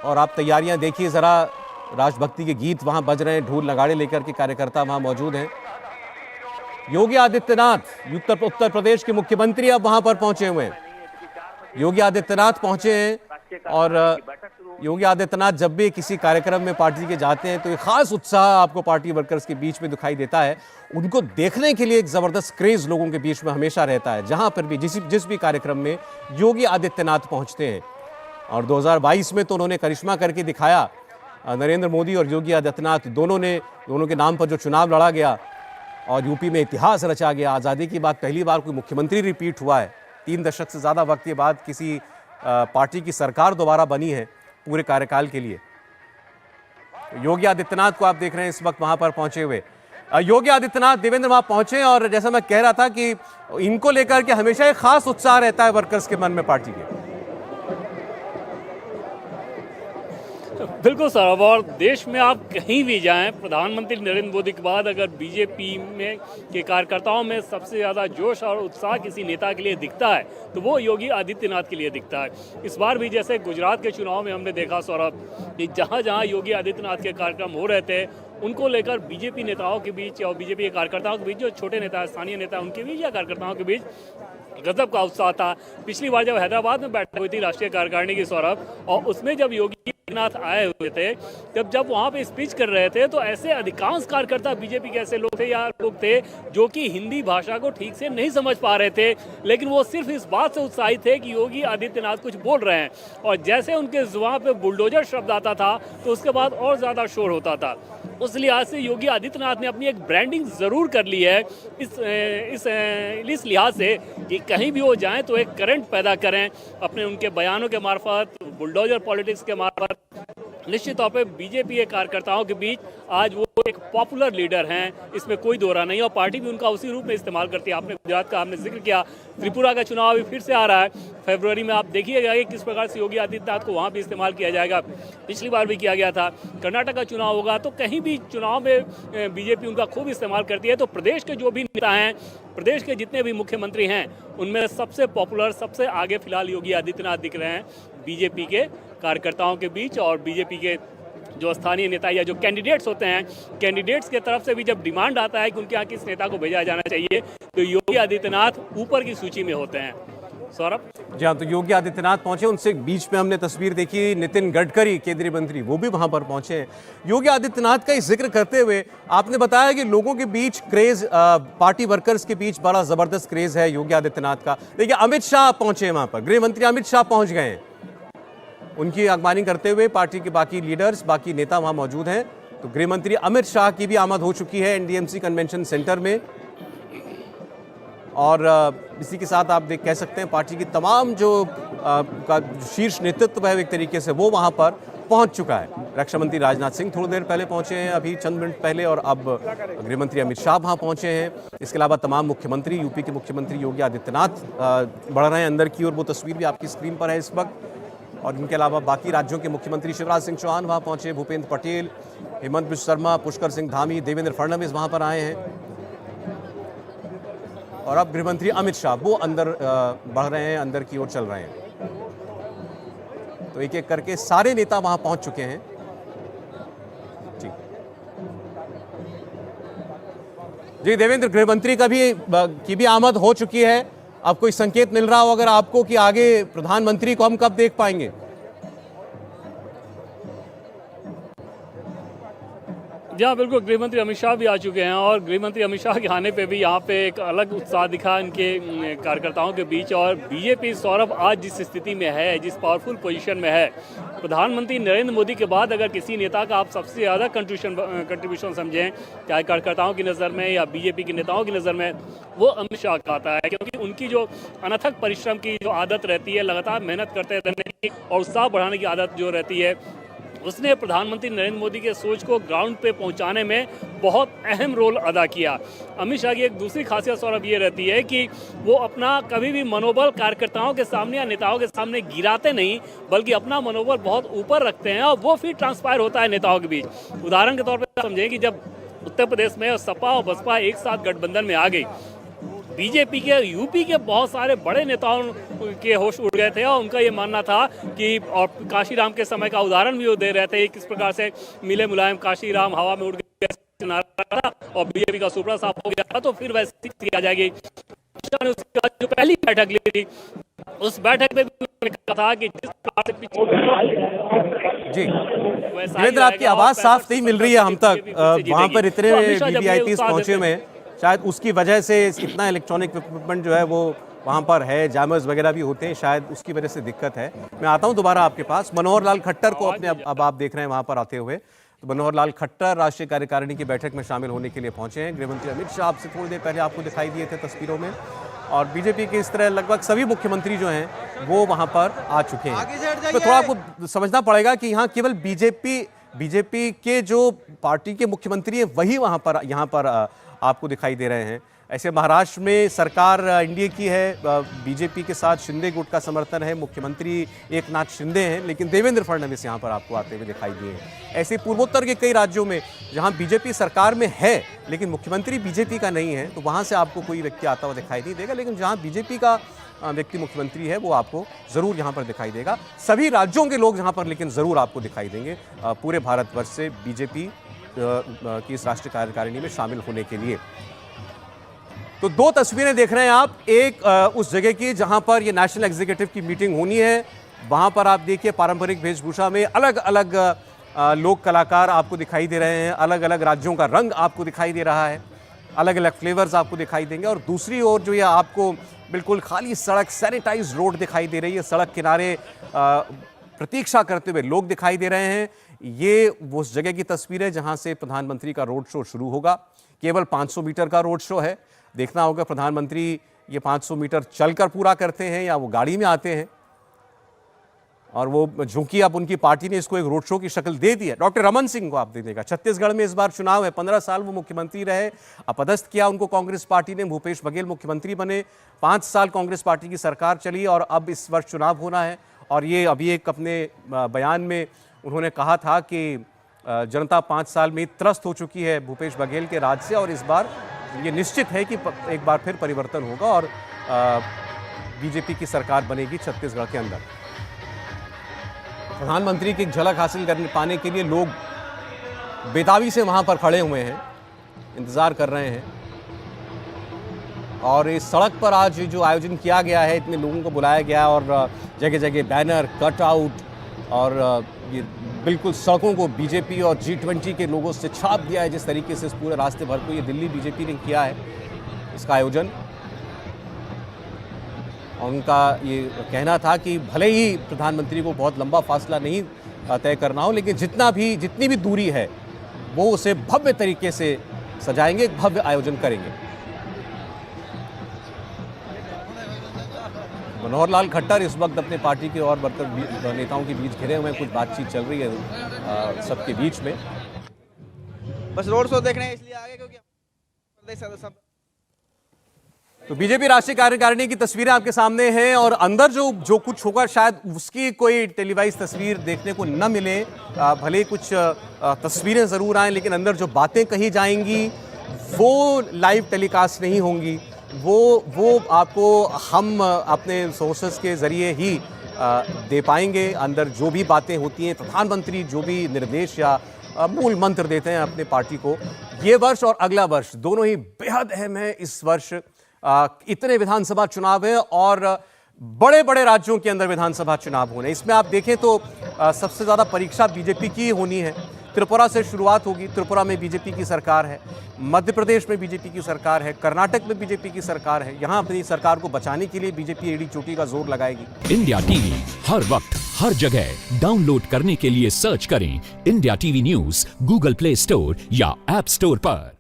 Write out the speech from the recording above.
और आप तैयारियां देखिए ज़रा, राष्ट्रभक्ति के गीत वहां बज रहे हैं, ढोल नगाड़े लेकर के कार्यकर्ता वहां मौजूद हैं। योगी आदित्यनाथ उत्तर प्रदेश के मुख्यमंत्री अब वहां पर पहुंचे हुए हैं। योगी आदित्यनाथ पहुंचे हैं और योगी आदित्यनाथ जब भी किसी कार्यक्रम में पार्टी के जाते हैं तो एक खास उत्साह आपको पार्टी वर्कर्स के बीच में दिखाई देता है। उनको देखने के लिए एक जबरदस्त क्रेज लोगों के बीच में हमेशा रहता है, जहां पर भी जिस भी कार्यक्रम में योगी आदित्यनाथ पहुंचते हैं। और 2022 में तो उन्होंने करिश्मा करके दिखाया। नरेंद्र मोदी और योगी आदित्यनाथ दोनों के नाम पर जो चुनाव लड़ा गया और यूपी में इतिहास रचा गया। आज़ादी के बाद पहली बार कोई मुख्यमंत्री रिपीट हुआ है। 3 दशक से ज़्यादा वक्त के बाद किसी पार्टी की सरकार दोबारा बनी है पूरे कार्यकाल के लिए। योगी आदित्यनाथ को आप देख रहे हैं इस वक्त वहां पर पहुंचे हुए। योगी आदित्यनाथ देवेंद्र वहां पहुंचे और जैसा मैं कह रहा था कि इनको लेकर के हमेशा एक खास उत्साह रहता है वर्कर्स के मन में पार्टी के। बिल्कुल सर, और देश में आप कहीं भी जाएं, प्रधानमंत्री नरेंद्र मोदी के बाद अगर बीजेपी में के कार्यकर्ताओं में सबसे ज़्यादा जोश और उत्साह किसी नेता के लिए दिखता है तो वो योगी आदित्यनाथ के लिए दिखता है। इस बार भी जैसे गुजरात के चुनाव में हमने देखा सौरभ कि जहाँ जहाँ योगी आदित्यनाथ के कार्यक्रम हो रहे थे उनको लेकर बीजेपी नेताओं के बीच और बीजेपी के कार्यकर्ताओं के बीच, जो छोटे नेता स्थानीय नेता उनके बीच या कार्यकर्ताओं के बीच गजब का उत्साह था। पिछली बार जब हैदराबाद में बैठक हुई थी राष्ट्रीय कार्यकारिणी की सौरभ, और उसमें जब योगी आदित्यनाथ आए हुए थे जब वहाँ पे स्पीच कर रहे थे तो ऐसे अधिकांश कार्यकर्ता बीजेपी के ऐसे लोग थे या लोग थे जो कि हिंदी भाषा को ठीक से नहीं समझ पा रहे थे, लेकिन वो सिर्फ इस बात से उत्साहित थे कि योगी आदित्यनाथ कुछ बोल रहे हैं। और जैसे उनके जुबान पे बुलडोजर शब्द आता था तो उसके बाद और ज़्यादा शोर होता था। उस लिहाज से योगी आदित्यनाथ ने अपनी एक ब्रांडिंग ज़रूर कर ली है इस लिहाज से कि कहीं भी वो जाएं तो एक करंट पैदा करें अपने उनके बयानों के मार्फत, बुलडोजर पॉलिटिक्स के मार्फत। निश्चित तौर पे बीजेपी के कार्यकर्ताओं के बीच आज वो एक पॉपुलर लीडर हैं, इसमें कोई दो राय नहीं, और पार्टी भी उनका उसी रूप में इस्तेमाल करती है। आपने गुजरात का आपने जिक्र किया, त्रिपुरा का चुनाव अभी फिर से आ रहा है फरवरी में, आप देखिएगा कि किस प्रकार से योगी आदित्यनाथ को वहाँ भी इस्तेमाल किया जाएगा। पिछली बार भी किया गया था। कर्नाटक का चुनाव होगा तो कहीं भी चुनाव में बीजेपी उनका खूब इस्तेमाल करती है। तो प्रदेश के जो भी नेता हैं, प्रदेश के जितने भी मुख्यमंत्री हैं, उनमें सबसे पॉपुलर, सबसे आगे फिलहाल योगी आदित्यनाथ दिख रहे हैं बीजेपी के कार्यकर्ताओं के बीच। और बीजेपी के जो स्थानीय नेता या जो कैंडिडेट्स होते हैं, कैंडिडेट्स के तरफ से भी जब डिमांड आता है कि उनके यहाँ किस नेता को भेजा जाना चाहिए तो योगी आदित्यनाथ ऊपर की सूची में होते हैं। सौरभ जी हाँ, तो योगी आदित्यनाथ पहुंचे, उनसे बीच में हमने तस्वीर देखी, नितिन गडकरी केंद्रीय मंत्री वो भी वहां पर पहुंचे हैं। योगी आदित्यनाथ का जिक्र करते हुए आपने बताया कि लोगों के बीच क्रेज, पार्टी वर्कर्स के बीच बड़ा जबरदस्त क्रेज है योगी आदित्यनाथ का। देखिए अमित शाह पहुंचे वहां पर, गृह मंत्री अमित शाह पहुंच गए हैं। उनकी अगवानी करते हुए पार्टी के बाकी लीडर्स, बाकी नेता वहां मौजूद हैं। तो गृह मंत्री अमित शाह की भी आमद हो चुकी है एनडीएमसी कन्वेंशन सेंटर में। और इसी के साथ आप कह सकते हैं पार्टी की तमाम जो का शीर्ष नेतृत्व है एक तरीके से वो वहां पर पहुंच चुका है। रक्षा मंत्री राजनाथ सिंह थोड़ी देर पहले पहुंचे हैं, अभी चंद मिनट पहले, और अब गृह मंत्री अमित शाह वहां पहुंचे हैं। इसके अलावा तमाम मुख्यमंत्री, यूपी के मुख्यमंत्री योगी आदित्यनाथ बढ़ रहे हैं अंदर की ओर। वो तस्वीर भी आपकी स्क्रीन पर है इस वक्त। और इनके अलावा बाकी राज्यों के मुख्यमंत्री शिवराज सिंह चौहान वहां पहुंचे, भूपेंद्र पटेल, हेमंत बिश्व शर्मा, पुष्कर सिंह धामी, देवेंद्र फडणवीस वहां पर आए हैं। और अब गृहमंत्री अमित शाह वो अंदर बढ़ रहे हैं, अंदर की ओर चल रहे हैं। तो एक एक करके सारे नेता वहां पहुंच चुके हैं। जी देवेंद्र, गृहमंत्री की भी आमद हो चुकी है। अब कोई संकेत मिल रहा हो अगर आपको कि आगे प्रधानमंत्री को हम कब देख पाएंगे? जी हाँ, बिल्कुल, गृहमंत्री अमित शाह भी आ चुके हैं और गृहमंत्री अमित शाह के आने पे भी यहाँ पे एक अलग उत्साह दिखा इनके कार्यकर्ताओं के बीच। और बीजेपी सौरभ आज जिस स्थिति में है, जिस पावरफुल पोजीशन में है, प्रधानमंत्री नरेंद्र मोदी के बाद अगर किसी नेता का आप सबसे ज़्यादा कंट्रीब्यूशन समझें, चाहे कार्यकर्ताओं की नज़र में या बीजेपी के नेताओं की नज़र में, वो अमित शाह का आता है। क्योंकि उनकी जो अनथक परिश्रम की जो आदत रहती है, लगातार मेहनत करते रहने की और उत्साह बढ़ाने की आदत जो रहती है, उसने प्रधानमंत्री नरेंद्र मोदी के सोच को ग्राउंड पे पहुंचाने में बहुत अहम रोल अदा किया। अमित शाह की एक दूसरी खासियत सौरभ ये रहती है कि वो अपना कभी भी मनोबल कार्यकर्ताओं के सामने या नेताओं के सामने गिराते नहीं, बल्कि अपना मनोबल बहुत ऊपर रखते हैं और वो फिर ट्रांसफायर होता है नेताओं के बीच। उदाहरण के तौर पर समझें कि जब उत्तर प्रदेश में सपा और बसपा एक साथ गठबंधन में आ गई बीजेपी के यूपी के बहुत सारे बड़े नेताओं के होश उड़ गए थे और उनका ये मानना था कि, और काशीराम के समय का उदाहरण भी वो दे रहे थे, किस प्रकार से मिले मुलायम काशीराम हवा में उड़ गए और बीजेपी का सुपड़ा साफ हो गया था, तो फिर वैसे आ जाएगी। उसके बाद जो पहली बैठक ली थी, उस बैठक में भी उन्होंने कहा था कि जिस प्रकार से जी देवेंद्र, आपकी आवाज साफ नहीं मिल रही है हम तक। वहां पर इतने वीवीआईपीस पहुंचे हुए हैं, शायद उसकी वजह से इतना इलेक्ट्रॉनिक इक्विपमेंट जो है वो वहां पर है, जैमर्स वगैरह भी होते हैं, शायद उसकी वजह से दिक्कत है। मैं आता हूं दोबारा आपके पास। मनोहर लाल खट्टर को अपने अब आप देख रहे हैं वहां पर आते हुए। तो मनोहर लाल खट्टर राष्ट्रीय कार्यकारिणी की बैठक में शामिल होने के लिए पहुंचे हैं। गृहमंत्री अमित शाह आपसे थोड़ी देर पहले आपको दिखाई दिए थे तस्वीरों में, और बीजेपी के इस तरह लगभग सभी मुख्यमंत्री जो हैं वो वहां पर आ चुके हैं। तो थोड़ा आपको समझना पड़ेगा कि यहाँ केवल बीजेपी के जो पार्टी के मुख्यमंत्री हैं वही वहां पर यहाँ पर आपको दिखाई दे रहे हैं। ऐसे महाराष्ट्र में सरकार एनडीए की है, बीजेपी के साथ शिंदे गुट का समर्थन है, मुख्यमंत्री एकनाथ शिंदे हैं, लेकिन देवेंद्र फडणवीस यहाँ पर आपको आते हुए दिखाई दिए हैं। ऐसे पूर्वोत्तर के कई राज्यों में जहाँ बीजेपी सरकार में है लेकिन मुख्यमंत्री बीजेपी का नहीं है, तो वहाँ से आपको कोई व्यक्ति आता हुआ दिखाई नहीं देगा, लेकिन जहाँ बीजेपी का व्यक्ति मुख्यमंत्री है वो आपको जरूर यहाँ पर दिखाई देगा। सभी राज्यों के लोग यहाँ पर लेकिन जरूर आपको दिखाई देंगे पूरे भारतवर्ष से बीजेपी की इस राष्ट्रीय कार्यकारिणी में शामिल होने के लिए। तो दो तस्वीरें देख रहे हैं आप, एक उस जगह की जहां पर ये नेशनल एग्जीक्यूटिव की मीटिंग होनी है, वहां पर आप देखिए पारंपरिक वेशभूषा में अलग अलग लोक कलाकार आपको दिखाई दे रहे हैं, अलग अलग राज्यों का रंग आपको दिखाई दे रहा है, अलग अलग फ्लेवर्स आपको दिखाई देंगे। और दूसरी ओर जो ये आपको बिल्कुल खाली सड़क, सैनिटाइज रोड दिखाई दे रही है, सड़क किनारे प्रतीक्षा करते हुए लोग दिखाई दे रहे हैं। ये वो उस जगह की तस्वीर है जहां से प्रधानमंत्री का रोड शो शुरू होगा। केवल 500 मीटर का रोड शो है, देखना होगा प्रधानमंत्री ये 500 मीटर चलकर पूरा करते हैं या वो गाड़ी में आते हैं। और वो झुंकी अब उनकी पार्टी ने इसको एक रोड शो की शक्ल दे दी है। डॉक्टर रमन सिंह को आप देखिएगा, छत्तीसगढ़ में इस बार चुनाव है, 15 साल वो मुख्यमंत्री रहे, अपदस्थ किया उनको कांग्रेस पार्टी ने, भूपेश बघेल मुख्यमंत्री बने, 5 साल कांग्रेस पार्टी की सरकार चली और अब इस वर्ष चुनाव होना है। और ये अभी एक अपने बयान में उन्होंने कहा था कि जनता 5 साल में त्रस्त हो चुकी है भूपेश बघेल के राज से, और इस बार ये निश्चित है कि एक बार फिर परिवर्तन होगा और बीजेपी की सरकार बनेगी छत्तीसगढ़ के अंदर। प्रधानमंत्री की झलक हासिल करने पाने के लिए लोग बेताबी से वहां पर खड़े हुए हैं, इंतजार कर रहे हैं। और इस सड़क पर आज जो आयोजन किया गया है, इतने लोगों को बुलाया गया और जगह जगह बैनर, कटआउट और ये बिल्कुल सड़कों को बीजेपी और G20 के लोगों से छाप दिया है। जिस तरीके से इस पूरे रास्ते भर को ये दिल्ली बीजेपी ने किया है इसका आयोजन, और उनका ये कहना था कि भले ही प्रधानमंत्री को बहुत लंबा फासला नहीं तय करना हो, लेकिन जितनी भी दूरी है वो उसे भव्य तरीके से सजाएंगे, भव्य आयोजन करेंगे। मनोहर लाल खट्टर इस वक्त अपने पार्टी के और वर्कर नेताओं के बीच घिरे हुए, कुछ बातचीत चल रही है सबके बीच में। बस रोड शो देखने इसलिए आ गए क्योंकि तो बीजेपी राष्ट्रीय कार्यकारिणी की तस्वीरें आपके सामने हैं और अंदर जो कुछ होगा शायद उसकी कोई टेलीवाइज तस्वीर देखने को न मिले, भले कुछ तस्वीरें जरूर आएं, लेकिन अंदर जो बातें कही जाएंगी वो लाइव टेलीकास्ट नहीं होंगी। वो आपको हम अपने सोर्सेस के ज़रिए ही दे पाएंगे। अंदर जो भी बातें होती हैं, प्रधानमंत्री जो भी निर्देश या मूल मंत्र देते हैं अपने पार्टी को, ये वर्ष और अगला वर्ष दोनों ही बेहद अहम है। इस वर्ष इतने विधानसभा चुनाव हैं और बड़े बड़े राज्यों के अंदर विधानसभा चुनाव होने, इसमें आप देखें तो सबसे ज़्यादा परीक्षा बीजेपी की होनी है। त्रिपुरा से शुरुआत होगी, त्रिपुरा में बीजेपी की सरकार है, मध्य प्रदेश में बीजेपी की सरकार है, कर्नाटक में बीजेपी की सरकार है। यहां अपनी सरकार को बचाने के लिए बीजेपी एड़ी चोटी का जोर लगाएगी। इंडिया टीवी हर वक्त हर जगह डाउनलोड करने के लिए सर्च करें India TV news Google play store या ऐप स्टोर पर।